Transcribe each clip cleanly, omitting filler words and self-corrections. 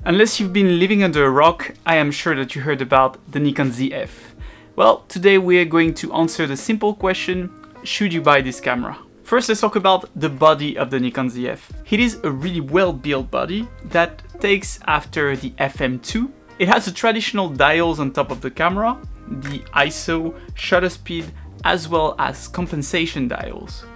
Unless you've been living under a rock, I am sure that you heard about the Nikon Zf. Well, today we are going to answer the simple question, should you buy this camera? First, let's talk about the body of the Nikon Zf. It is a really well-built body that takes after the FM2. It has the traditional dials on top of the camera, the ISO, shutter speed, as well as compensation dials.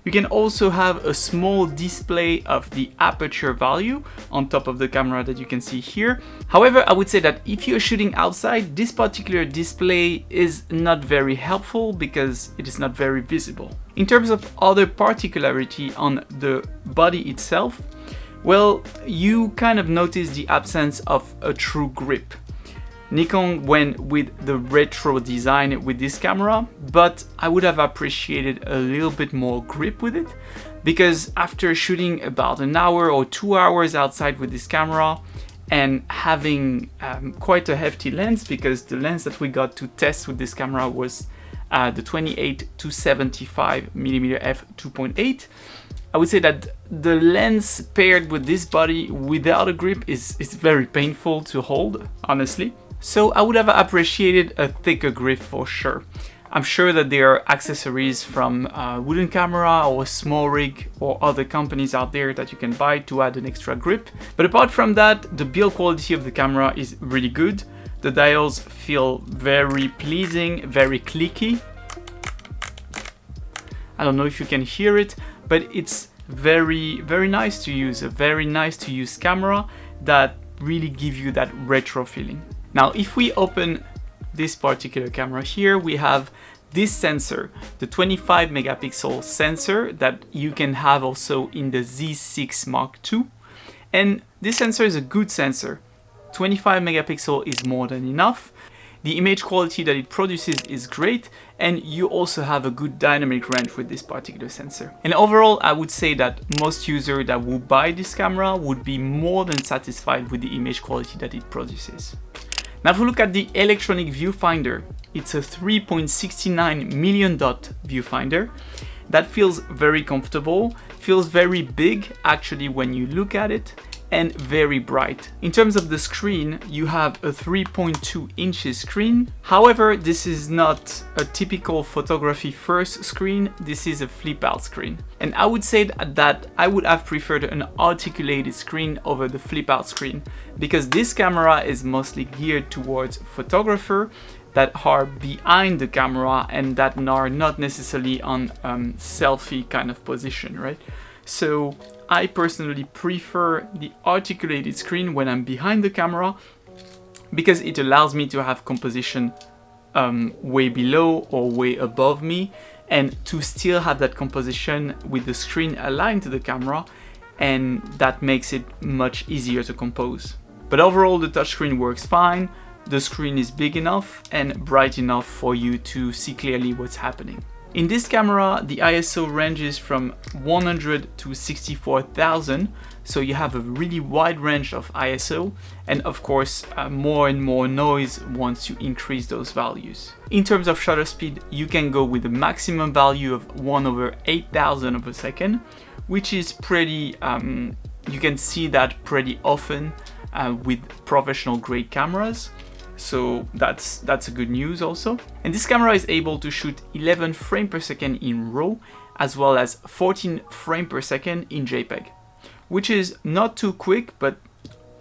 You can also have a small display of the aperture value on top of the camera that you can see here. However, I would say that if you're shooting outside, this particular display is not very helpful because it is not very visible. In terms of other particularity on the body itself, well, you kind of notice the absence of a true grip. Nikon went with the retro design with this camera, but I would have appreciated a little bit more grip with it, because after shooting about an hour or 2 hours outside with this camera and having quite a hefty lens, because the lens that we got to test with this camera was the 28-75mm f2.8, I would say that the lens paired with this body without a grip is very painful to hold, honestly. So I would have appreciated a thicker grip for sure. I'm sure that there are accessories from Wooden Camera or Small Rig or other companies out there that you can buy to add an extra grip. But apart from that, the build quality of the camera is really good. The dials feel very pleasing, very clicky. I don't know if you can hear it, but it's very nice to use. A very nice to use camera that really gives you that retro feeling. Now, if we open this particular camera here, we have this sensor, the 25 megapixel sensor that you can have also in the Z6 Mark II. And this sensor is a good sensor. 25 megapixel is more than enough. The image quality that it produces is great, and you also have a good dynamic range with this particular sensor. And overall, I would say that most users that will buy this camera would be more than satisfied with the image quality that it produces. Now, if we look at the electronic viewfinder, it's a 3.69 million dot viewfinder. That feels very comfortable, feels very big actually when you look at it, and very bright. In terms of the screen, you have a 3.2 inches screen. However, this is not a typical photography first screen, this is a flip out screen. And I would say that I would have preferred an articulated screen over the flip out screen, because this camera is mostly geared towards photographers that are behind the camera and that are not necessarily on selfie kind of position, right? So I personally prefer the articulated screen when I'm behind the camera, because it allows me to have composition way below or way above me, and to still have that composition with the screen aligned to the camera, and that makes it much easier to compose. But overall, the touchscreen works fine. The screen is big enough and bright enough for you to see clearly what's happening. In this camera, the ISO ranges from 100 to 64,000, so you have a really wide range of ISO, and of course more and more noise once you increase those values. In terms of shutter speed, you can go with a maximum value of 1/8000 of a second, which is pretty, you can see that pretty often with professional grade cameras. So that's a good news also. And this camera is able to shoot 11 frames per second in RAW, as well as 14 frames per second in JPEG, which is not too quick, but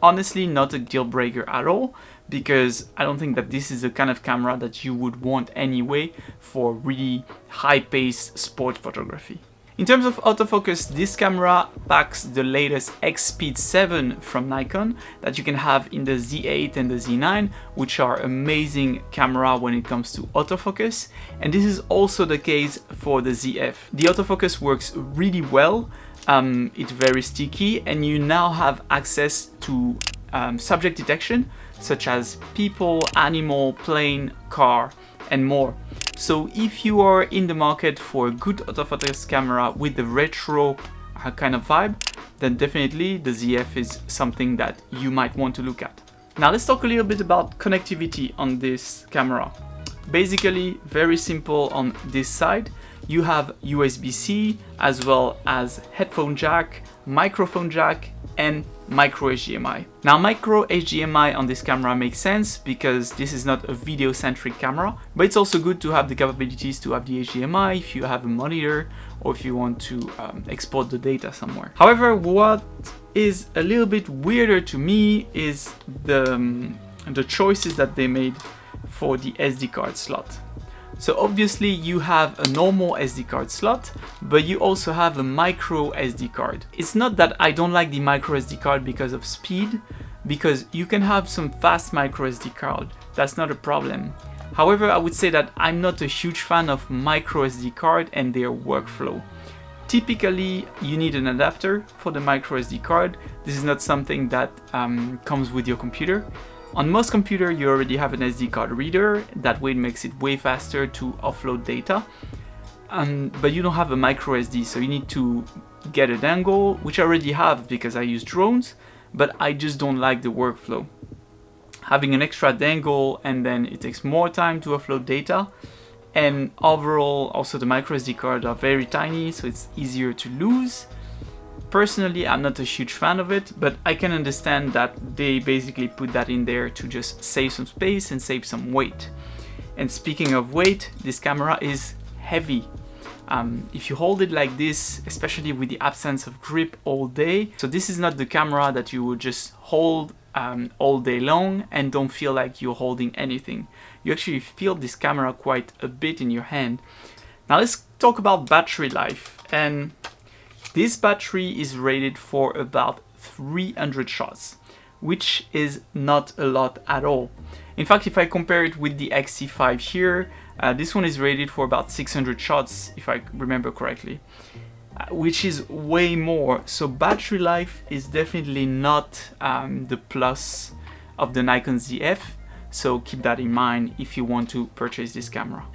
honestly not a deal breaker at all, because I don't think that this is the kind of camera that you would want anyway for really high-paced sport photography. In terms of autofocus, this camera packs the latest X-Speed 7 from Nikon that you can have in the Z8 and the Z9, which are amazing camera when it comes to autofocus. And this is also the case for the Zf. The autofocus works really well, it's very sticky, and you now have access to subject detection, such as people, animal, plane, car, and more. So if you are in the market for a good autofocus camera with the retro kind of vibe, then definitely the Zf is something that you might want to look at. Now let's talk a little bit about connectivity on this camera. Basically, very simple on this side. You have USB-C as well as headphone jack, microphone jack, and micro HDMI. Now micro HDMI on this camera makes sense because this is not a video centric camera, but it's also good to have the capabilities to have the HDMI if you have a monitor or if you want to export the data somewhere. However, what is a little bit weirder to me is the choices that they made for the SD card slot. So obviously you have a normal SD card slot, but you also have a micro SD card. It's not that I don't like the micro SD card because of speed, because you can have some fast micro SD card. That's not a problem. However, I would say that I'm not a huge fan of micro SD card and their workflow. Typically, you need an adapter for the micro SD card. This is not something that comes with your computer. On most computers, you already have an SD card reader. That way it makes it way faster to offload data. But you don't have a micro SD, so you need to get a dangle, which I already have because I use drones, but I just don't like the workflow. Having an extra dangle and then it takes more time to offload data. And overall, also the micro SD cards are very tiny, so it's easier to lose. Personally, I'm not a huge fan of it, but I can understand that they basically put that in there to just save some space and save some weight. And speaking of weight, this camera is heavy. If you hold it like this, especially with the absence of grip all day, so this is not the camera that you would just hold all day long and don't feel like you're holding anything. You actually feel this camera quite a bit in your hand. Now let's talk about battery life. And this battery is rated for about 300 shots, which is not a lot at all. In fact, if I compare it with the XT5 here, this one is rated for about 600 shots, if I remember correctly, which is way more. So battery life is definitely not the plus of the Nikon Zf. So keep that in mind if you want to purchase this camera.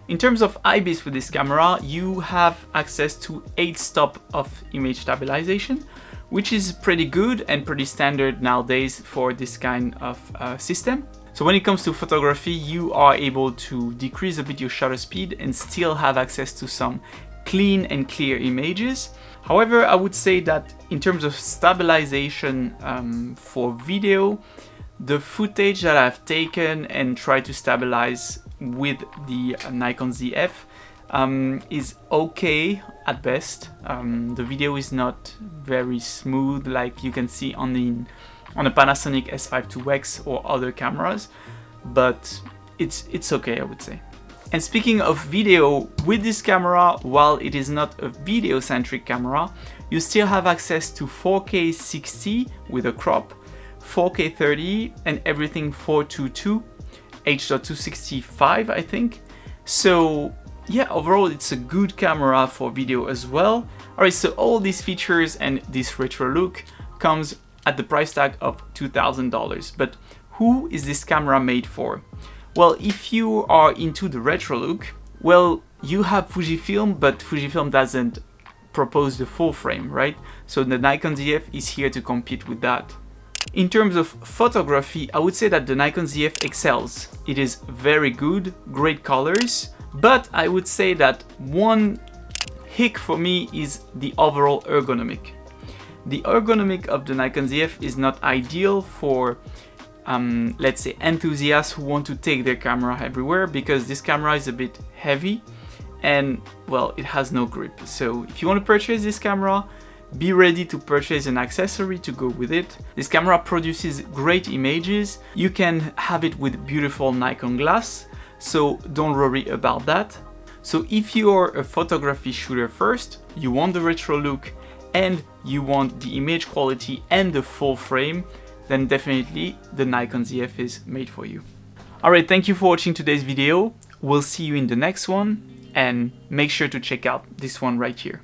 In terms of IBIS with this camera, you have access to 8 stops of image stabilization, which is pretty good and pretty standard nowadays for this kind of system. So when it comes to photography, you are able to decrease a bit your shutter speed and still have access to some clean and clear images. However, I would say that in terms of stabilization for video, the footage that I've taken and tried to stabilize with the Nikon Zf is okay at best. The video is not very smooth like you can see on a Panasonic S5 IIX or other cameras, but it's okay, I would say. And speaking of video, with this camera, while it is not a video-centric camera, you still have access to 4K 60 with a crop, 4K 30 and everything 422, H.265 I think. So yeah, overall it's a good camera for video as well. Alright, so all these features and this retro look comes at the price tag of $2,000. But who is this camera made for? Well, if you are into the retro look, well, you have Fujifilm, but Fujifilm doesn't propose the full frame, right? So the Nikon Zf is here to compete with that. In terms of photography, I would say that the Nikon Zf excels. It is very good, great colors, but I would say that one hick for me is the overall ergonomic. The ergonomic of the Nikon Zf is not ideal for let's say enthusiasts who want to take their camera everywhere, because this camera is a bit heavy and well, it has no grip. So if you want to purchase this camera, be ready to purchase an accessory to go with it. This camera produces great images. You can have it with beautiful Nikon glass, so don't worry about that. So if you're a photography shooter first, you want the retro look and you want the image quality and the full frame, then definitely the Nikon Zf is made for you. Alright, thank you for watching today's video. We'll see you in the next one, and make sure to check out this one right here.